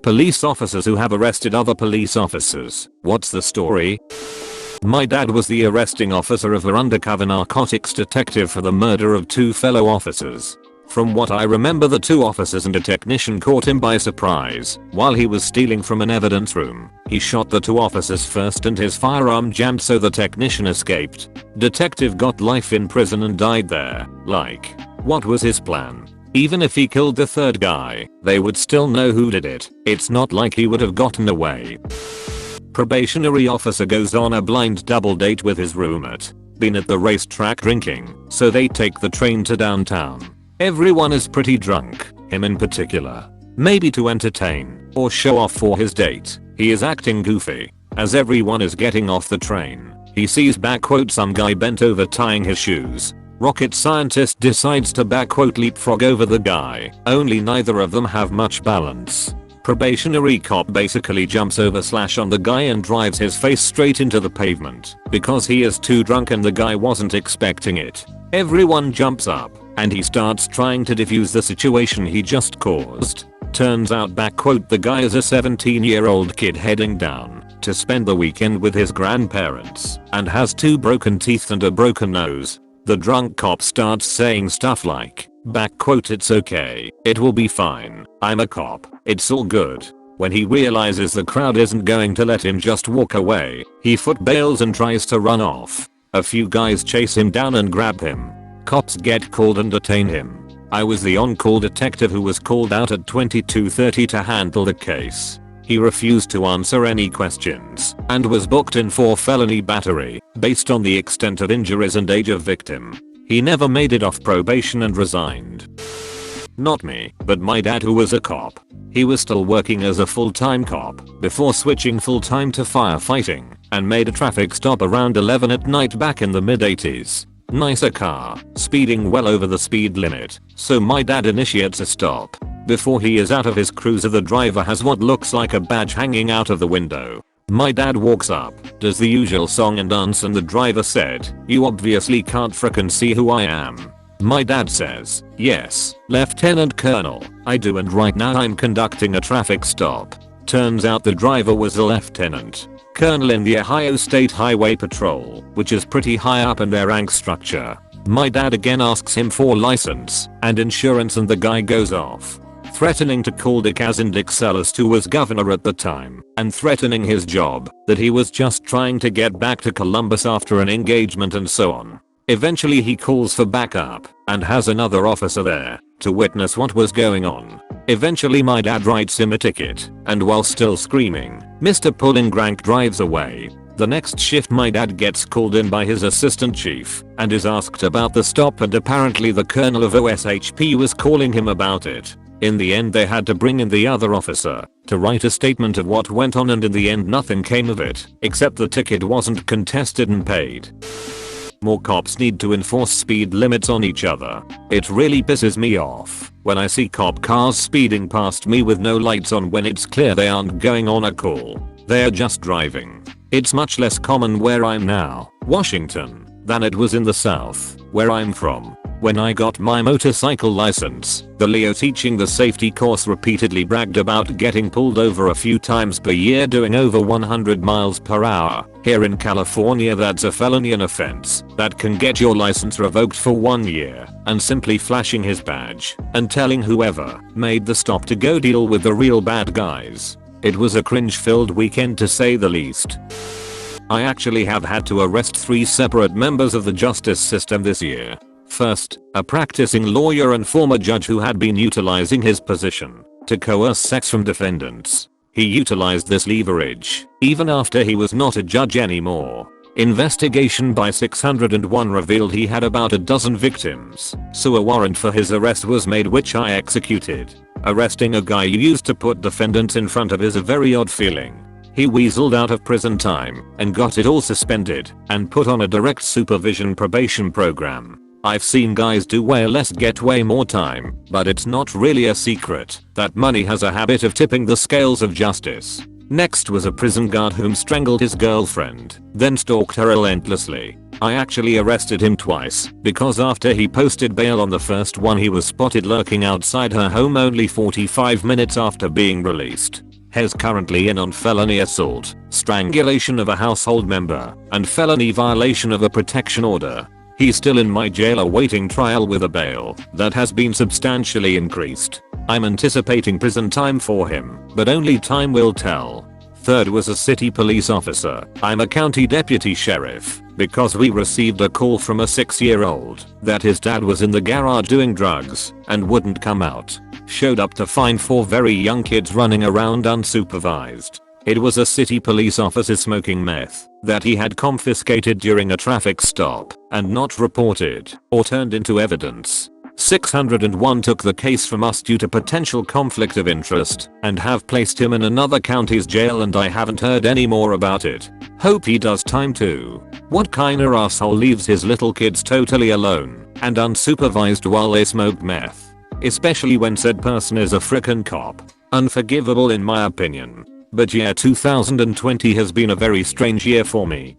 Police officers who have arrested other police officers. What's the story? My dad was the arresting officer of our undercover narcotics detective for the murder of 2 fellow officers. From what I remember, the 2 officers and a technician caught him by surprise while he was stealing from an evidence room. He shot the 2 officers first and his firearm jammed, so the technician escaped. Detective got life in prison and died there. Like, what was his plan? Even if he killed the 3rd guy, they would still know who did it. It's not like he would have gotten away. Probationary officer goes on a blind double date with his roommate. Been at the racetrack drinking, so they take the train to downtown. Everyone is pretty drunk, him in particular. Maybe to entertain or show off for his date, he is acting goofy. As everyone is getting off the train, he sees some guy bent over tying his shoes. Rocket scientist decides to leapfrog over the guy, only neither of them have much balance. Probationary cop basically jumps over on the guy and drives his face straight into the pavement because he is too drunk and the guy wasn't expecting it. Everyone jumps up and he starts trying to defuse the situation he just caused. Turns out the guy is a 17-year-old kid heading down to spend the weekend with his grandparents and has 2 broken teeth and a broken nose. The drunk cop starts saying stuff like, "It's okay, it will be fine, I'm a cop, it's all good." When he realizes the crowd isn't going to let him just walk away, he footbails and tries to run off. A few guys chase him down and grab him. Cops get called and detain him. I was the on-call detective who was called out at 22:30 to handle the case. He refused to answer any questions and was booked in for felony battery based on the extent of injuries and age of victim. He never made it off probation and resigned. Not me, but my dad, who was a cop. He was still working as a full-time cop before switching full-time to firefighting and made a traffic stop around 11 at night back in the mid-80s. Nicer car, speeding well over the speed limit, so my dad initiates a stop. Before he is out of his cruiser, the driver has what looks like a badge hanging out of the window. My dad walks up, does the usual song and dance, and the driver said, "You obviously can't frickin' see who I am." My dad says, "Yes, Lieutenant Colonel, I do, and right now I'm conducting a traffic stop." Turns out the driver was a lieutenant colonel in the Ohio State Highway Patrol, which is pretty high up in their rank structure. My dad again asks him for license and insurance, and the guy goes off, threatening to call Dick, as in Dick Sellers, who was governor at the time, and threatening his job, that he was just trying to get back to Columbus after an engagement and so on. Eventually he calls for backup and has another officer there to witness what was going on. Eventually my dad writes him a ticket, and while still screaming, Mr. Pullingrank drives away. The next shift my dad gets called in by his assistant chief and is asked about the stop, and apparently the colonel of OSHP was calling him about it. In the end they had to bring in the other officer to write a statement of what went on, and in the end nothing came of it, except the ticket wasn't contested and paid. More cops need to enforce speed limits on each other. It really pisses me off when I see cop cars speeding past me with no lights on when it's clear they aren't going on a call. They're just driving. It's much less common where I'm now, Washington, than it was in the South, where I'm from. When I got my motorcycle license, the Leo teaching the safety course repeatedly bragged about getting pulled over a few times per year doing over 100 miles per hour. Here in California that's a felony, an offense that can get your license revoked for 1 year, and simply flashing his badge and telling whoever made the stop to go deal with the real bad guys. It was a cringe-filled weekend to say the least. I actually have had to arrest 3 separate members of the justice system this year. First, a practicing lawyer and former judge who had been utilizing his position to coerce sex from defendants. He utilized this leverage even after he was not a judge anymore. Investigation by 601 revealed he had about a dozen victims, so a warrant for his arrest was made, which I executed. Arresting a guy you used to put defendants in front of is a very odd feeling. He weaseled out of prison time and got it all suspended and put on a direct supervision probation program. I've seen guys do way less get way more time, but it's not really a secret that money has a habit of tipping the scales of justice. Next was a prison guard whom strangled his girlfriend, then stalked her relentlessly. I actually arrested him twice because after he posted bail on the first one he was spotted lurking outside her home only 45 minutes after being released. He's currently in on felony assault, strangulation of a household member, and felony violation of a protection order. He's still in my jail awaiting trial with a bail that has been substantially increased. I'm anticipating prison time for him, but only time will tell. Third was a city police officer. I'm a county deputy sheriff because we received a call from a 6-year-old that his dad was in the garage doing drugs and wouldn't come out. Showed up to find 4 very young kids running around unsupervised. It was a city police officer smoking meth that he had confiscated during a traffic stop and not reported or turned into evidence. 601 took the case from us due to potential conflict of interest and have placed him in another county's jail, and I haven't heard any more about it. Hope he does time too. What kinda asshole leaves his little kids totally alone and unsupervised while they smoke meth? Especially when said person is a frickin' cop. Unforgivable in my opinion. But yeah, 2020 has been a very strange year for me.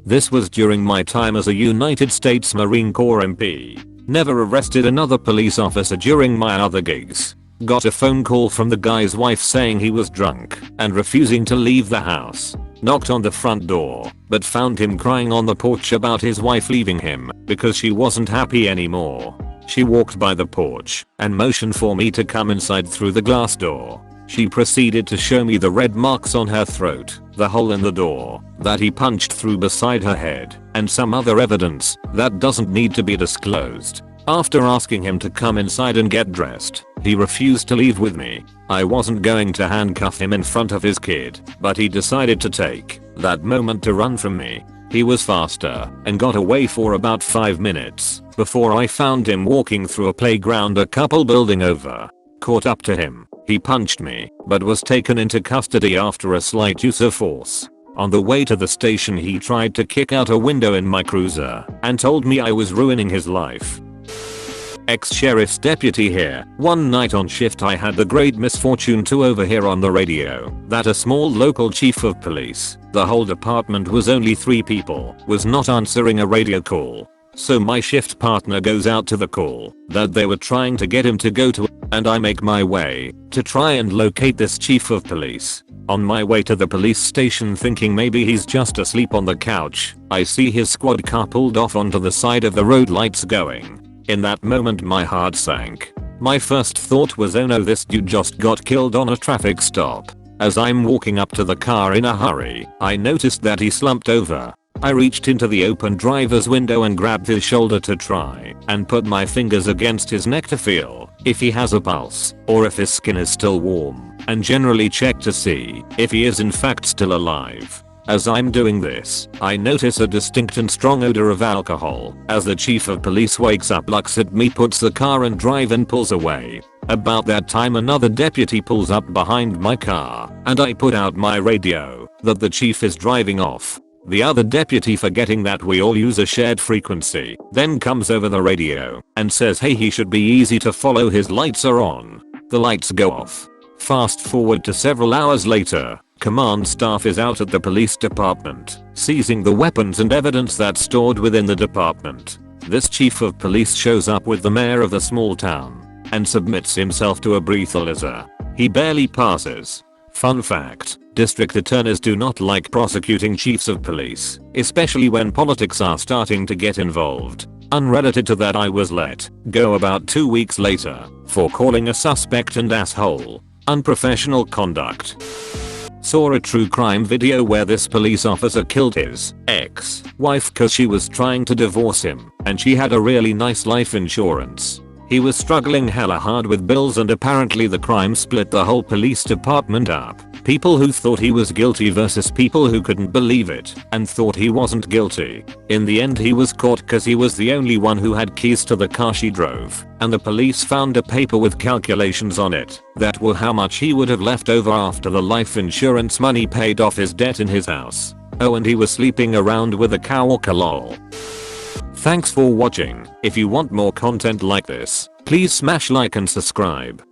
This was during my time as a United States Marine Corps MP. Never arrested another police officer during my other gigs. Got a phone call from the guy's wife saying he was drunk and refusing to leave the house. Knocked on the front door, but found him crying on the porch about his wife leaving him because she wasn't happy anymore. She walked by the porch and motioned for me to come inside through the glass door. She proceeded to show me the red marks on her throat, the hole in the door that he punched through beside her head, and some other evidence that doesn't need to be disclosed. After asking him to come inside and get dressed, he refused to leave with me. I wasn't going to handcuff him in front of his kid, but he decided to take that moment to run from me. He was faster and got away for about 5 minutes before I found him walking through a playground a couple building over. Caught up to him. He punched me, but was taken into custody after a slight use of force. On the way to the station he tried to kick out a window in my cruiser and told me I was ruining his life. Ex-sheriff's deputy here. One night on shift I had the great misfortune to overhear on the radio that a small local chief of police, the whole department was only 3 people, was not answering a radio call. So my shift partner goes out to the call that they were trying to get him to go to, and I make my way to try and locate this chief of police. On my way to the police station thinking maybe he's just asleep on the couch, I see his squad car pulled off onto the side of the road, lights going. In that moment my heart sank. My first thought was, oh no, this dude just got killed on a traffic stop. As I'm walking up to the car in a hurry, I noticed that he slumped over. I reached into the open driver's window and grabbed his shoulder to try and put my fingers against his neck to feel if he has a pulse or if his skin is still warm, and generally check to see if he is in fact still alive. As I'm doing this, I notice a distinct and strong odor of alcohol as the chief of police wakes up, looks at me, puts the car in drive and pulls away. About that time another deputy pulls up behind my car and I put out my radio that the chief is driving off. The other deputy, forgetting that we all use a shared frequency, then comes over the radio and says hey, he should be easy to follow, his lights are on. The lights go off. Fast forward to several hours later, command staff is out at the police department, seizing the weapons and evidence that's stored within the department. This chief of police shows up with the mayor of the small town and submits himself to a breathalyzer. He barely passes. Fun fact, district attorneys do not like prosecuting chiefs of police, especially when politics are starting to get involved. Unrelated to that, I was let go about 2 weeks later for calling a suspect an asshole. Unprofessional conduct. Saw a true crime video where this police officer killed his ex-wife cause she was trying to divorce him and she had a really nice life insurance. He was struggling hella hard with bills and apparently the crime split the whole police department up. People who thought he was guilty versus people who couldn't believe it and thought he wasn't guilty. In the end he was caught cause he was the only one who had keys to the car she drove, and the police found a paper with calculations on it that were how much he would have left over after the life insurance money paid off his debt in his house. Oh, and he was sleeping around with a coworker, lol. Thanks for watching. If you want more content like this, please smash like and subscribe.